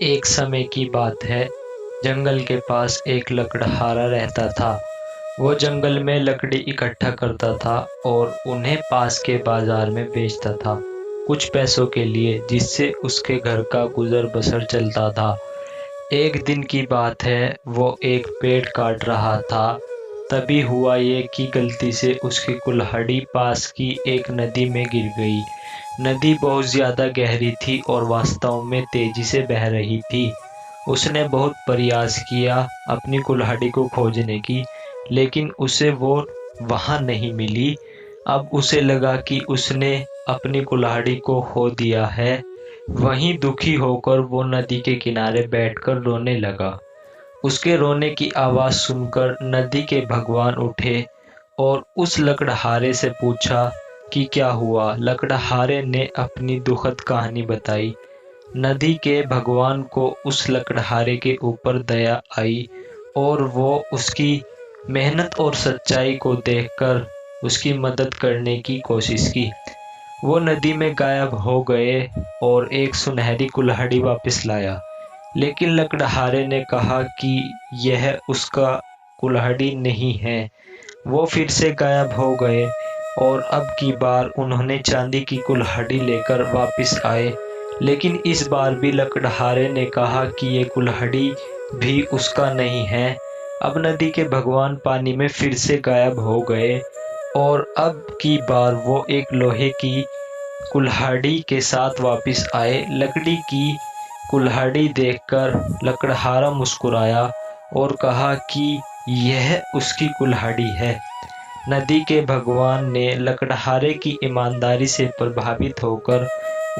एक समय की बात है। जंगल के पास एक लकड़हारा रहता था। वो जंगल में लकड़ी इकट्ठा करता था और उन्हें पास के बाजार में बेचता था, कुछ पैसों के लिए, जिससे उसके घर का गुजर बसर चलता था। एक दिन की बात है, वो एक पेड़ काट रहा था। तभी हुआ ये कि गलती से उसकी कुल्हाड़ी पास की एक नदी में गिर गई। नदी बहुत ज़्यादा गहरी थी और वास्तव में तेजी से बह रही थी। उसने बहुत प्रयास किया अपनी कुल्हाड़ी को खोजने की, लेकिन उसे वो वहाँ नहीं मिली। अब उसे लगा कि उसने अपनी कुल्हाड़ी को खो दिया है। वहीं दुखी होकर वो नदी के किनारे बैठकर रोने लगा। उसके रोने की आवाज़ सुनकर नदी के भगवान उठे और उस लकड़हारे से पूछा कि क्या हुआ। लकड़हारे ने अपनी दुखद कहानी बताई। नदी के भगवान को उस लकड़हारे के ऊपर दया आई और वो उसकी मेहनत और सच्चाई को देखकर उसकी मदद करने की कोशिश की। वो नदी में गायब हो गए और एक सुनहरी कुल्हाड़ी वापस लाया। लेकिन लकड़हारे ने कहा कि यह उसका कुल्हाड़ी नहीं है। वो फिर से गायब हो गए और अब की बार उन्होंने चांदी की कुल्हाड़ी लेकर वापस आए। लेकिन इस बार भी लकड़हारे ने कहा कि ये कुल्हाड़ी भी उसका नहीं है। अब नदी के भगवान पानी में फिर से गायब हो गए और अब की बार वो एक लोहे की कुल्हाड़ी के साथ वापस आए। लकड़ी की कुल्हाड़ी देखकर लकड़हारा मुस्कुराया और कहा कि यह उसकी कुल्हाड़ी है। नदी के भगवान ने लकड़हारे की ईमानदारी से प्रभावित होकर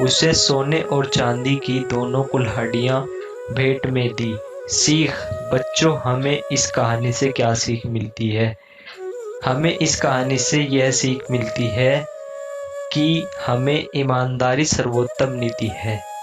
उसे सोने और चांदी की दोनों कुल्हाड़ियाँ भेंट में दी। सीख बच्चों, हमें इस कहानी से क्या सीख मिलती है? हमें इस कहानी से यह सीख मिलती है कि हमें ईमानदारी सर्वोत्तम नीति है।